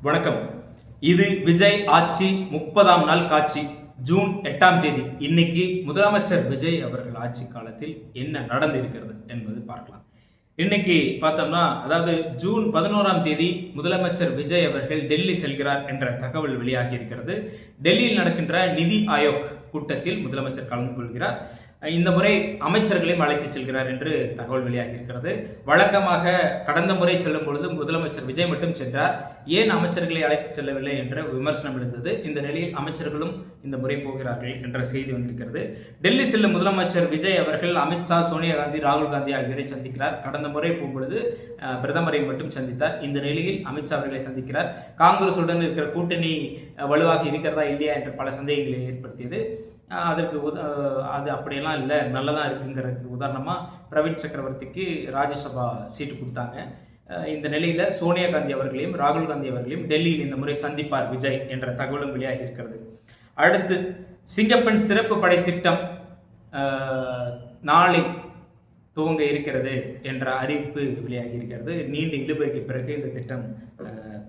வணக்கம். இது விஜய் ஆட்சி 30ஆம் நாள் காட்சி. ஜூன் 8ஆம் தேதி. இன்னைக்கு முதலமைச்சர் விஜய் அவர்கள் ஆட்சி காலத்தில் என்ன நடந்திருக்கிறது என்பது பார்க்கலாம். இன்னைக்கு பார்த்தோம்னா, அதாவது ஜூன் 11ஆம் தேதி முதலமைச்சர் விஜய் அவர்கள் டெல்லி செல்கிறார் என்ற தகவல் வெளியாகி இருக்கிறது. டெல்லியில் நடக்கின்ற நிதி ஆயோக் கூட்டத்தில் முதலமைச்சர் கலந்து கொள்கிறார். இந்த முறை அமைச்சர்களையும் அழைத்து செல்கிறார் என்று தகவல் வெளியாகி இருக்கிறது. வழக்கமாக கடந்த முறை செல்லும் பொழுது முதலமைச்சர் விஜய் மட்டும் சென்றார், ஏன் அமைச்சர்களை அழைத்து செல்லவில்லை என்ற விமர்சனம் எழுந்தது. இந்த நிலையில் அமைச்சர்களும் இந்த முறை போகிறார்கள் என்ற செய்தி வந்திருக்கிறது. டெல்லி செல்லும் முதலமைச்சர் விஜய் அவர்கள் அமித்ஷா, சோனியா காந்தி, ராகுல் காந்தி ஆகியோரை சந்திக்கிறார். கடந்த முறை போகும்பொழுது பிரதமரை மட்டும் சந்தித்தார். இந்த நிலையில் அமித்ஷா அவர்களை சந்திக்கிறார். காங்கிரசுடன் இருக்கிற கூட்டணி வலுவாக இருக்கிறதா இல்லையா என்ற பல சந்தேகங்களை ஏற்படுத்தியது. அதற்கு அது அப்படியெல்லாம் இல்லை, நல்லதாக இருக்குங்கிறதுக்கு உதாரணமாக பிரவீன் சக்கரவர்த்திக்கு ராஜ்யசபா சீட்டு கொடுத்தாங்க. இந்த நிலையில் சோனியா காந்தி அவர்களையும் ராகுல் காந்தி அவர்களையும் டெல்லியில் இந்த முறை சந்திப்பார் விஜய் என்ற தகவலும் வெளியாகி இருக்கிறது. அடுத்து சிங்கப்பெண் சிறப்பு படை திட்டம் நாளை துவங்க இருக்கிறது என்ற அறிவிப்பு வெளியாகி இருக்கிறது. நீண்ட இழுபறிக்கு பிறகு இந்த திட்டம்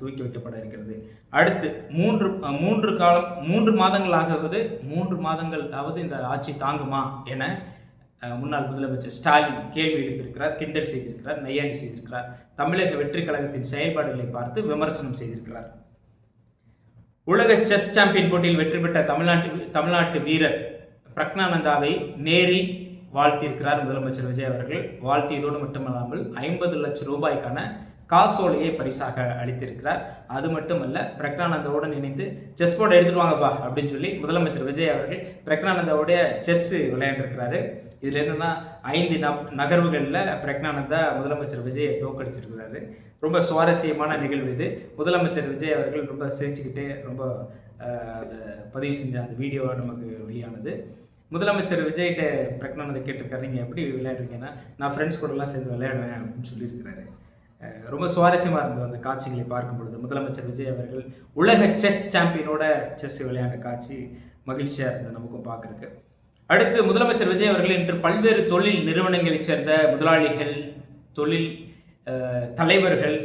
துவக்கி வைக்கப்பட இருக்கிறது. அடுத்து மூன்று மாதங்களாவது இந்த ஆட்சி தாங்குமா என முன்னாள் முதலமைச்சர் ஸ்டாலின் கேள்வி எழுப்பியிருக்கிறார், கிண்டல் செய்திருக்கிறார், நையாண்டி செய்திருக்கிறார். தமிழக வெற்றி கழகத்தின் செயல்பாடுகளை பார்த்து விமர்சனம் செய்திருக்கிறார். உலக செஸ் சாம்பியன் போட்டியில் வெற்றி பெற்ற தமிழ்நாட்டு வீரர் பிரக்னானந்தாவை நேரில் வாழ்த்தியிருக்கிறார் முதலமைச்சர் விஜய் அவர்கள். வாழ்த்தியதோடு மட்டுமல்லாமல் 50 லட்சம் ரூபாய்க்கான காசோலையை பரிசாக அளித்திருக்கிறார். அது மட்டுமல்ல, பிரக்னானந்தாவுடன் இணைந்து செஸ் போர்டை எடுத்துட்டு வாங்கப்பா அப்படின்னு சொல்லி முதலமைச்சர் விஜய் அவர்கள் பிரக்னானந்தாவுடைய செஸ் விளையாண்டிருக்கிறாரு. இதில் என்னன்னா 5 நகர்வுகளில் பிரக்னானந்தா முதலமைச்சர் விஜயை தோக்கடிச்சிருக்கிறாரு. ரொம்ப சுவாரஸ்யமான நிகழ்வு இது. முதலமைச்சர் விஜய் அவர்கள் ரொம்ப சிரிச்சுக்கிட்டே ரொம்ப பதிவு செஞ்ச அந்த வீடியோ நமக்கு வெளியானது. முதலமைச்சர் விஜய்கிட்ட பிரக்னானந்தா கேட்டிருக்காரு, நீங்கள் எப்படி விளையாடுறீங்கன்னா, நான் ஃப்ரெண்ட்ஸ் கூடலாம் சேர்ந்து விளையாடுவேன் அப்படின்னு சொல்லியிருக்கிறாரு. ரொம்ப சுவாரஸ்யமாக இருந்தது அந்த காட்சிகளை பார்க்கும் பொழுது. முதலமைச்சர் விஜய் அவர்கள் உலக செஸ் சாம்பியனோட செஸ் விளையாண்ட காட்சி மகிழ்ச்சியாக இருந்தது நமக்கும் பார்க்குறதுக்கு. அடுத்து முதலமைச்சர் விஜய் அவர்கள் இன்று பல்வேறு தொழில் நிறுவனங்களைச் சேர்ந்த முதலாளிகள், தொழில் தலைவர்கள்,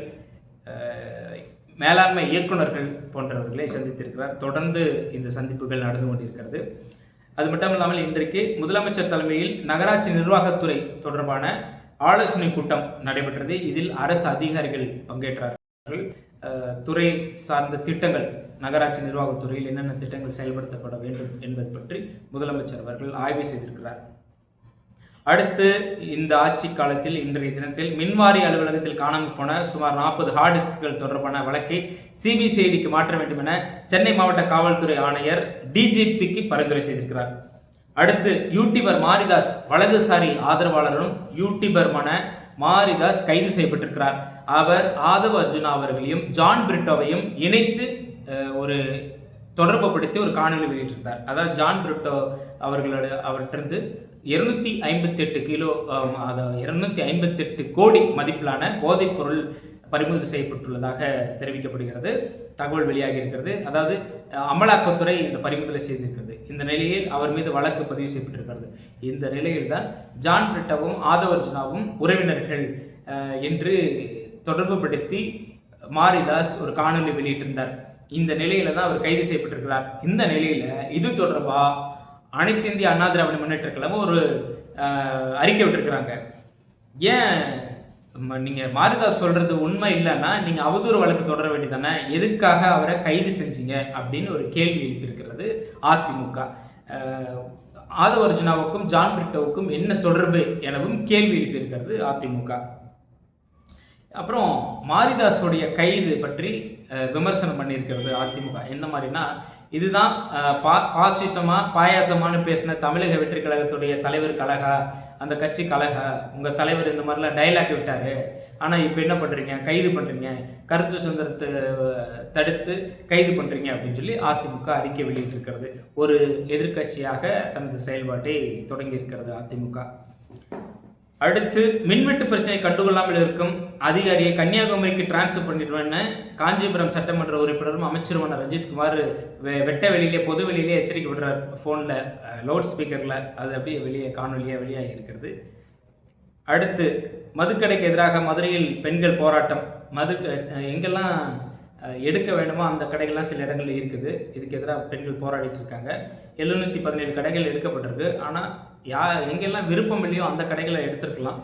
மேலாண்மை இயக்குநர்கள் போன்றவர்களை சந்தித்திருக்கிறார். தொடர்ந்து இந்த சந்திப்புகள் நடந்து கொண்டிருக்கிறது. அது மட்டும் இல்லாமல் இன்றைக்கு முதலமைச்சர் தலைமையில் நகராட்சி நிர்வாகத்துறை தொடர்பான ஆலோசனை கூட்டம் நடைபெற்றது. இதில் அரசு அதிகாரிகள் பங்கேற்றார்கள். துறை சார்ந்த திட்டங்கள், நகராட்சி நிர்வாகத்துறையில் என்னென்ன திட்டங்கள் செயல்படுத்தப்பட வேண்டும் என்பது பற்றி முதலமைச்சர் அவர்கள் ஆய்வு செய்திருக்கிறார். அடுத்து இந்த ஆட்சி காலத்தில் இன்றைய தினத்தில் மின்வாரி அலுவலகத்தில் காணாமல் போன சுமார் 40 ஹார்ட் டிஸ்க்குகள் தொடர்பான வழக்கை சிபிசிஐடிக்கு மாற்ற வேண்டும் என சென்னை மாவட்ட காவல்துறை ஆணையர் டிஜிபிக்கு பரிந்துரை செய்திருக்கிறார். அடுத்து யூடியூபர் மாரிதாஸ், வலதுசாரி ஆதரவாளரும் யூடியூபருமான மாரிதாஸ் கைது செய்யப்பட்டிருக்கிறார். அவர் ஆதவ் அர்ஜுனா அவர்களையும் ஜான் பிரிட்டோவையும் இணைத்து ஒரு தொடர்பு படுத்தி ஒரு காணொலி வெளியிட்டிருந்தார். அதாவது ஜான் பிரிட்டோ அவர்கிட்ட 258 கோடி மதிப்பிலான போதைப் பொருள் பறிமுதல் செய்யப்பட்டுள்ளதாக தெரிவிக்கப்படுகிறது, தகவல் வெளியாகி இருக்கிறது. அதாவது அமலாக்கத்துறை இந்த பறிமுதலை செய்திருக்கிறது. இந்த நிலையில் அவர் மீது வழக்கு பதிவு செய்யப்பட்டிருக்கிறது. இந்த நிலையில் தான் ஜான் பிரிட்டோவும் ஆதவர்ஜுனாவும் உறவினர்கள் என்று தொடர்பு படுத்தி மாரிதாஸ் ஒரு காணொலி வெளியிட்டிருந்தார். இந்த நிலையில தான் அவர் கைது செய்யப்பட்டிருக்கிறார். இந்த நிலையில இது தொடர்பா அனைத்து இந்திய அண்ணா திராவிட முன்னேற்ற கழகம் ஒரு அறிக்கை விட்டுருக்கிறாங்க. ஏன் நீங்க மாரிதாஸ் சொல்றது உண்மை இல்லைன்னா நீங்க அவதூறு வழக்கு தொடர வேண்டியதானே, எதுக்காக அவரை கைது செஞ்சீங்க அப்படின்னு ஒரு கேள்வி எழுப்பியிருக்கிறது அதிமுக. ஆதவ் அர்ஜுனாவுக்கும் ஜான் பிரிட்டோவுக்கும் என்ன தொடர்பு எனவும் கேள்வி எழுப்பியிருக்கிறது அதிமுக. அப்புறம் மாரிதாஸுடைய கைது பற்றி விமர்சனம் பண்ணியிருக்கிறது அதிமுக. என்ன மாதிரினா, இதுதான் பாயாசமானு பேசின தமிழக வெற்றி கழகத்துடைய தலைவர் கழகா, அந்த கட்சி கழகா, உங்கள் தலைவர் இந்த மாதிரிலாம் டைலாக் விட்டார், ஆனால் இப்போ என்ன பண்ணுறீங்க, கைது பண்ணுறீங்க, கருத்து சுதந்திரத்தை தடுத்து கைது பண்ணுறீங்க அப்படின்னு சொல்லி அதிமுக அறிக்கை வெளியிட்டிருக்கிறது. ஒரு எதிர்கட்சியாக தனது செயல்பாட்டை தொடங்கி இருக்கிறது அதிமுக. அடுத்து மின்வெட்டு பிரச்சனை கண்டுகொள்ளாமல் இருக்கும் அதிகாரியை கன்னியாகுமரிக்கு டிரான்ஸ்ஃபர் பண்ணிடுவேன்னு காஞ்சிபுரம் சட்டமன்ற உறுப்பினரும் அமைச்சருமான ரஞ்சித்குமார் வெட்ட வெளியிலே பொது வெளியிலே எச்சரிக்கை விடுறார். ஃபோனில் லவுட் ஸ்பீக்கரில் அது அப்படியே வெளியே காணொலியாக வெளியாகி இருக்கிறது. அடுத்து மதுக்கடைக்கு எதிராக மதுரையில் பெண்கள் போராட்டம். எங்கெல்லாம் எடுக்க வேண்டுமோ அந்த கடைகள்லாம் சில இடங்களில் இருக்குது. இதுக்கு எதிராக பெண்கள் போராடிட்டு இருக்காங்க. 717 கடைகள் எடுக்கப்பட்டிருக்கு. ஆனால் எங்கெல்லாம் விருப்பம் இல்லையோ அந்த கடைகளை எடுத்திருக்கலாம்.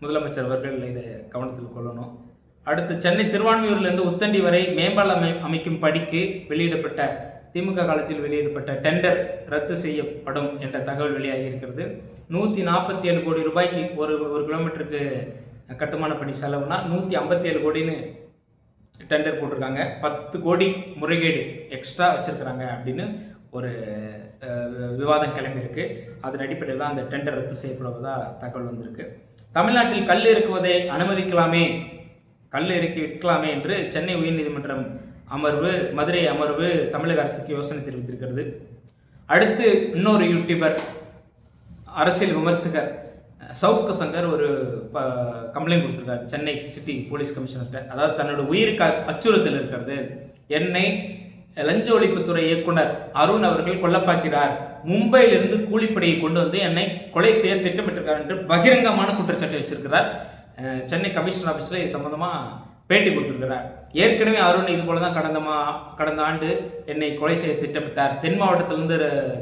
முதலமைச்சர் அவர்கள் இதை கவனத்தில் கொள்ளணும். அடுத்து சென்னை திருவான்மியூர்லேருந்து உத்தண்டி வரை மேம்பாலம் அமைக்கும் பணிக்கு வெளியிடப்பட்ட திமுக காலத்தில் வெளியிடப்பட்ட டெண்டர் ரத்து செய்யப்படும் என்ற தகவல் வெளியாகி இருக்கிறது. 147 கோடி ரூபாய்க்கு ஒரு கிலோமீட்டருக்கு கட்டுமான பணி செலவுனா 157 கோடின்னு டெண்டர் போட்டிருக்காங்க. 10 கோடி முறைகேடு எக்ஸ்ட்ரா வச்சிருக்கிறாங்க அப்படின்னு ஒரு விவாதம் கிளம்பியிருக்கு. அதன் அடிப்படையில் தான் அந்த டெண்டர் ரத்து செய்யப்படுவதாக தகவல் வந்திருக்கு. தமிழ்நாட்டில் கல் இறக்குவதை அனுமதிக்கலாமே, கல் இறக்கி விற்கலாமே என்று சென்னை உயர்நீதிமன்றம் மதுரை அமர்வு தமிழக அரசுக்கு யோசனை தெரிவித்திருக்கிறது. அடுத்து இன்னொரு யூடியூபர் அரசியல் விமர்சகர் சவுக்கு சங்கர் ஒரு கம்ப்ளைண்ட் கொடுத்துருக்காரு சென்னை சிட்டி போலீஸ் கமிஷனர்கிட்ட. அதாவது தன்னோட உயிருக்கு அச்சுறுத்தல் இருக்கிறது, என்னை லஞ்ச ஒழிப்புத்துறை இயக்குனர் அருண் அவர்கள் கொல்லப்பாக்கிறார், மும்பையிலிருந்து கூலிப்படையை கொண்டு வந்து என்னை கொலை செய்ய திட்டமிட்டிருக்கார் என்று பகிரங்கமான குற்றச்சாட்டை வச்சிருக்கிறார். சென்னை கமிஷனர் ஆஃபீஸில் இது சம்பந்தமாக பேட்டி கொடுத்துருக்கிறார். ஏற்கனவே அருண் இது போல தான் கடந்த ஆண்டு என்னை கொலை செய்ய திட்டமிட்டார், தென் மாவட்டத்திலிருந்து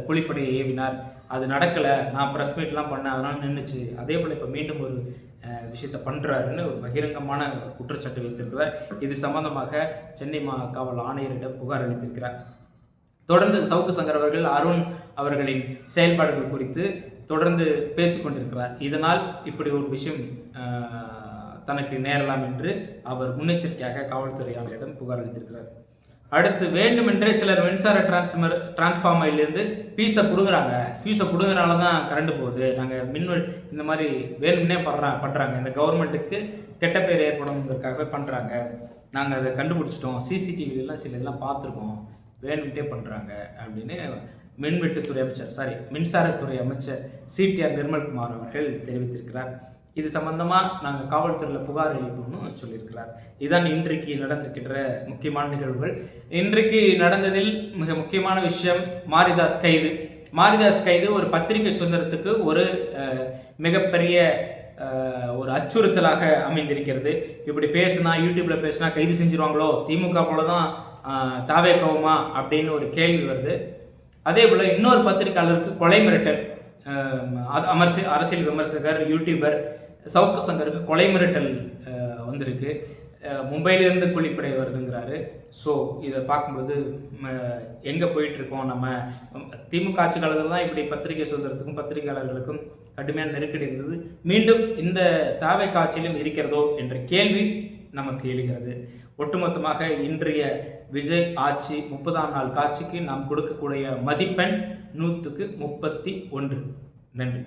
கூலிப்படையை ஏவினார், அது நடக்கலை, நான் ப்ரெஸ் மீட்லாம் பண்ணேன், அதனால் நின்றுச்சு, அதே போல் இப்போ மீண்டும் ஒரு விஷயத்தை பண்ணுறாருன்னு ஒரு பகிரங்கமான குற்றச்சாட்டு வைத்திருக்கிறார். இது சம்பந்தமாக சென்னை காவல் ஆணையரிடம் புகார் அளித்திருக்கிறார். தொடர்ந்து சவுக்கு சங்கர் அவர்கள் அருண் அவர்களின் செயல்பாடுகள் குறித்து தொடர்ந்து பேசிக்கொண்டிருக்கிறார். இதனால் இப்படி ஒரு விஷயம் தனக்கு நேரலாம் என்று அவர் முன்னெச்சரிக்கையாக காவல்துறை ஆணையரிடம் புகார் அளித்திருக்கிறார். அடுத்து வேண்டுமென்றே சிலர் மின்சார டிரான்ஸ்ஃபார்மர்லேருந்து ஃபீஸை பிடுங்குறனால தான் கரண்ட் போகுது, நாங்கள் இந்த மாதிரி வேணும்னே பண்ணுறாங்க, இந்த கவர்மெண்ட்டுக்கு கெட்ட பேர் ஏற்படுங்கிறதுக்காகவே பண்ணுறாங்க, நாங்கள் அதை கண்டுபிடிச்சிட்டோம், சிசிடிவிலாம் சில இதெல்லாம் பார்த்துருக்கோம், வேணும்ட்டே பண்ணுறாங்க அப்படின்னு மின்சாரத்துறை அமைச்சர் சிடிஆர் நிர்மல்குமார் அவர்கள் தெரிவித்திருக்கிறார். இது சம்பந்தமாக நாங்கள் காவல்துறையில் புகார் அளிப்போம்னு சொல்லியிருக்கிறார். இதுதான் இன்றைக்கு நடந்திருக்கின்ற முக்கியமான நிகழ்வுகள். இன்றைக்கு நடந்ததில் மிக முக்கியமான விஷயம் மாரிதாஸ் கைது ஒரு பத்திரிகை சுதந்திரத்துக்கு ஒரு மிகப்பெரிய ஒரு அச்சுறுத்தலாக அமைந்திருக்கிறது. இப்படி யூடியூப்ல பேசினா கைது செஞ்சிருவாங்களோ, திமுக போல தான் தாவேகவுமா அப்படின்னு ஒரு கேள்வி வருது. அதே போல் இன்னொரு பத்திரிகையாளருக்கு கொலை மிரட்டல், அரசியல் விமர்சகர் யூடியூபர் சவுக்கு சங்கருக்கு கொலை மிரட்டல் வந்திருக்கு. மும்பையிலிருந்து கூலிப்படை வருதுங்கிறாரு. ஸோ இதை பார்க்கும்போது எங்கே போயிட்டுருக்கோம், நம்ம திமுக ஆட்சி காலத்தில் தான் இப்படி பத்திரிகை சுதந்திரத்துக்கும் பத்திரிகையாளர்களுக்கும் கடுமையான நெருக்கடி இருந்தது, மீண்டும் இந்த தாவை காட்சியிலும் இருக்கிறதோ என்ற கேள்வி நமக்கு எழுகிறது. ஒட்டுமொத்தமாக இன்றைய விஜய் ஆட்சி 30ஆம் நாள் காட்சிக்கு நாம் கொடுக்கக்கூடிய மதிப்பெண் 100க்கு 31. நன்றி.